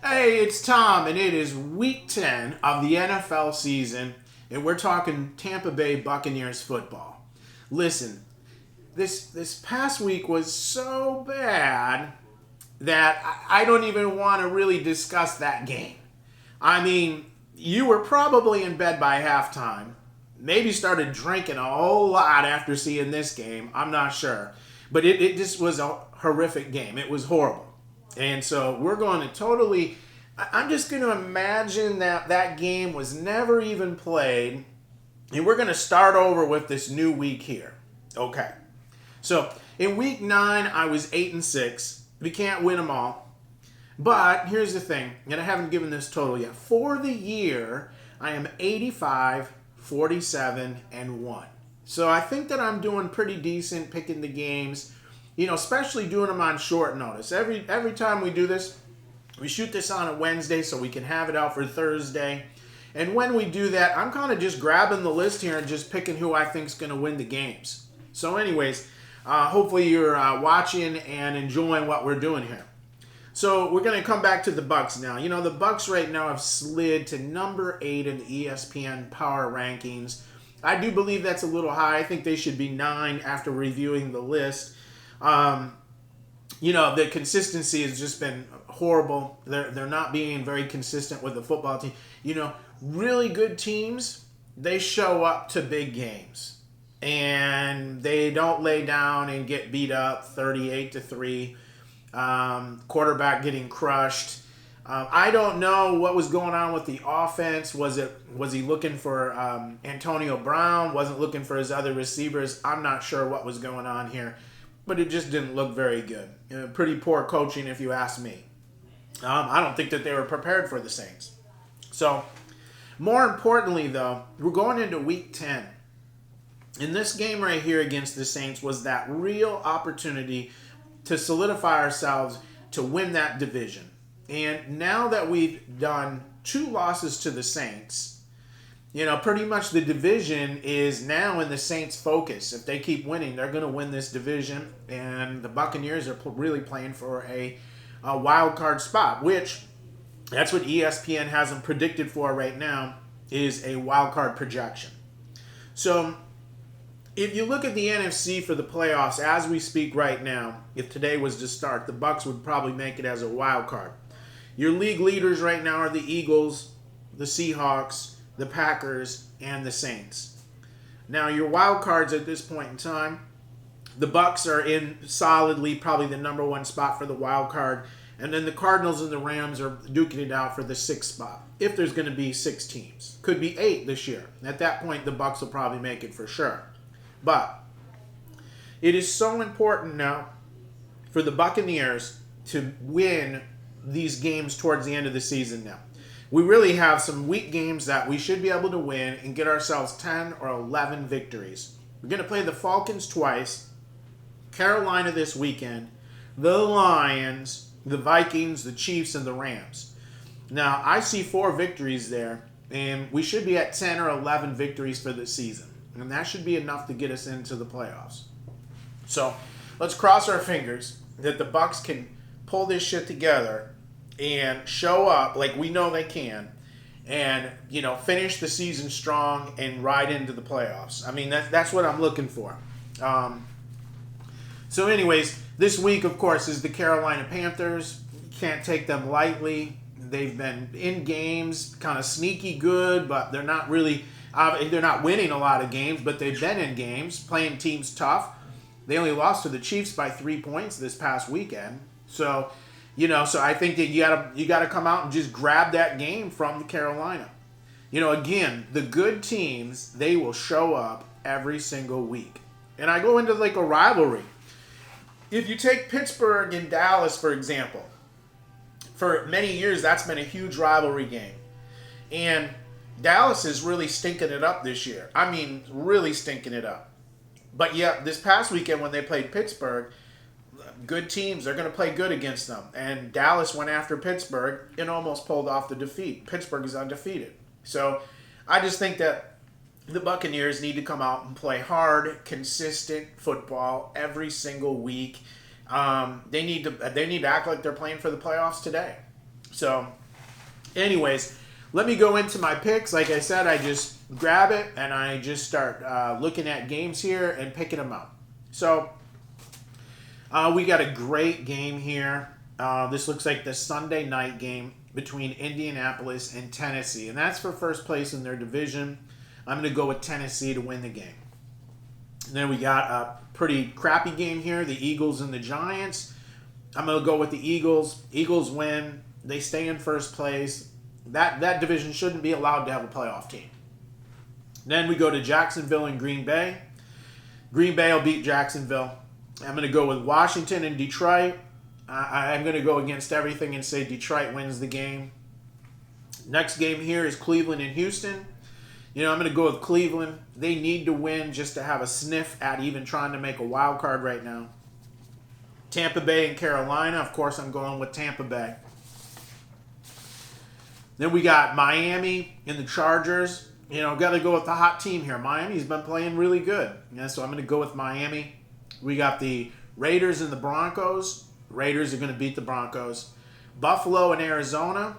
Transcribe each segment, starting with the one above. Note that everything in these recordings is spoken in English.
Hey, it's Tom, and it is week 10 of the NFL season, and we're talking Tampa Bay Buccaneers football. Listen, this past week was so bad that I don't even want to really discuss that game. I mean, you were probably in bed by halftime, maybe started drinking a whole lot after seeing this game. I'm not sure. But it just was a horrific game. It was horrible. And so we're going to totally. I'm just going to imagine that that game was never even played. And we're going to start over with this new week here. Okay. So in week 9, I was 8-6. We can't win them all. But here's the thing, and I haven't given this total yet. For the year, I am 85, 47, and 1. So I think that I'm doing pretty decent picking the games, especially doing them on short notice. Every time we do this, we shoot this on a Wednesday so we can have it out for Thursday. And when we do that, I'm kind of just grabbing the list here and just picking who I think is going to win the games. So anyways, hopefully you're watching and enjoying what we're doing here. So we're going to come back to the Bucs now. The Bucs right now have slid to number 8 in the ESPN Power Rankings. I do believe that's a little high. I think they should be 9 after reviewing the list. The consistency has just been horrible. They're not being very consistent with the football team. Really good teams, they show up to big games. And they don't lay down and get beat up 38-3. Quarterback getting crushed. I don't know what was going on with the offense. Was he looking for Antonio Brown? Wasn't looking for his other receivers? I'm not sure what was going on here, but it just didn't look very good. Pretty poor coaching, if you ask me. I don't think that they were prepared for the Saints. So, more importantly, though, we're going into Week 10. And this game right here against the Saints was that real opportunity to solidify ourselves to win that division. And now that we've done 2 losses to the Saints, pretty much the division is now in the Saints' focus. If they keep winning, they're going to win this division. And the Buccaneers are really playing for a wild card spot, which that's what ESPN has them predicted for right now, is a wild card projection. So if you look at the NFC for the playoffs as we speak right now, if today was to start, the Bucs would probably make it as a wild card. Your league leaders right now are the Eagles, the Seahawks, the Packers, and the Saints. Now, your wild cards at this point in time, the Bucs are in solidly probably the number 1 spot for the wild card, and then the Cardinals and the Rams are duking it out for the 6th spot. If there's going to be 6 teams, could be 8 this year. At that point, the Bucs will probably make it for sure. But it is so important now for the Buccaneers to win these games towards the end of the season now. We really have some weak games that we should be able to win and get ourselves 10 or 11 victories. We're going to play the Falcons twice, Carolina this weekend, the Lions, the Vikings, the Chiefs, and the Rams. Now, I see 4 victories there, and we should be at 10 or 11 victories for the season. And that should be enough to get us into the playoffs. So let's cross our fingers that the Bucs can pull this shit together and show up like we know they can, and finish the season strong and ride into the playoffs. I mean, that's what I'm looking for. So anyways, this week, of course, is the Carolina Panthers. You can't take them lightly. They've been in games, kind of sneaky good, but they're not really. They're not winning a lot of games, but they've been in games, playing teams tough. They only lost to the Chiefs by 3 points this past weekend. So, so I think that you gotta come out and just grab that game from Carolina. Again, the good teams, they will show up every single week. And I go into like a rivalry. If you take Pittsburgh and Dallas, for example, for many years, that's been a huge rivalry game. And Dallas is really stinking it up this year. I mean, really stinking it up. But yeah, this past weekend when they played Pittsburgh, good teams, they're going to play good against them. And Dallas went after Pittsburgh and almost pulled off the defeat. Pittsburgh is undefeated. So I just think that the Buccaneers need to come out and play hard, consistent football every single week. They need to act like they're playing for the playoffs today. So, anyways, let me go into my picks. Like I said, I just grab it and I just start looking at games here and picking them up. So, we got a great game here. This looks like the Sunday night game between Indianapolis and Tennessee, and that's for first place in their division. I'm going to go with Tennessee to win the game. And then we got a pretty crappy game here, the Eagles and the Giants. I'm going to go with the Eagles. Eagles win. They stay in first place. That division shouldn't be allowed to have a playoff team. Then we go to Jacksonville and Green Bay. Green Bay will beat Jacksonville. I'm going to go with Washington and Detroit. I'm going to go against everything and say Detroit wins the game. Next game here is Cleveland and Houston. I'm going to go with Cleveland. They need to win just to have a sniff at even trying to make a wild card right now. Tampa Bay and Carolina. Of course, I'm going with Tampa Bay. Then we got Miami and the Chargers. Got to go with the hot team here. Miami's been playing really good. So I'm going to go with Miami. We got the Raiders and the Broncos. Raiders are going to beat the Broncos. Buffalo and Arizona.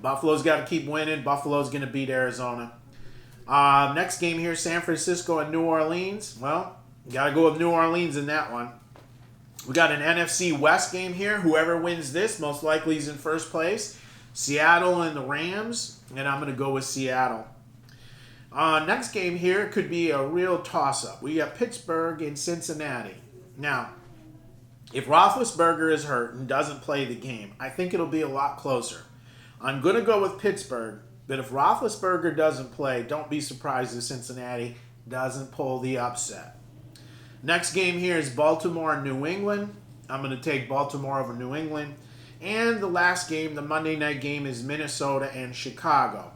Buffalo's got to keep winning. Buffalo's going to beat Arizona. Next game here, San Francisco and New Orleans. Well, got to go with New Orleans in that one. We got an NFC West game here. Whoever wins this most likely is in first place. Seattle and the Rams, and I'm going to go with Seattle. Next game here could be a real toss-up. We got Pittsburgh and Cincinnati. Now, if Roethlisberger is hurt and doesn't play the game, I think it'll be a lot closer. I'm going to go with Pittsburgh, but if Roethlisberger doesn't play, don't be surprised if Cincinnati doesn't pull the upset. Next game here is Baltimore and New England. I'm going to take Baltimore over New England. And the last game, the Monday night game, is Minnesota and Chicago.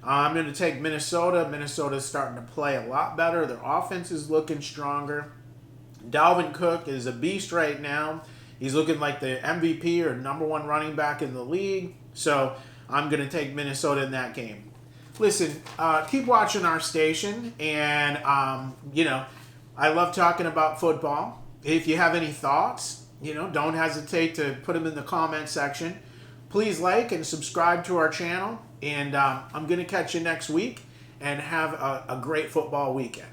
I'm going to take Minnesota. Minnesota's starting to play a lot better. Their offense is looking stronger. Dalvin Cook is a beast right now. He's looking like the MVP or number one running back in the league. So I'm going to take Minnesota in that game. Listen, keep watching our station. And, I love talking about football. If you have any thoughts, don't hesitate to put them in the comment section. Please like and subscribe to our channel. And I'm going to catch you next week and have a great football weekend.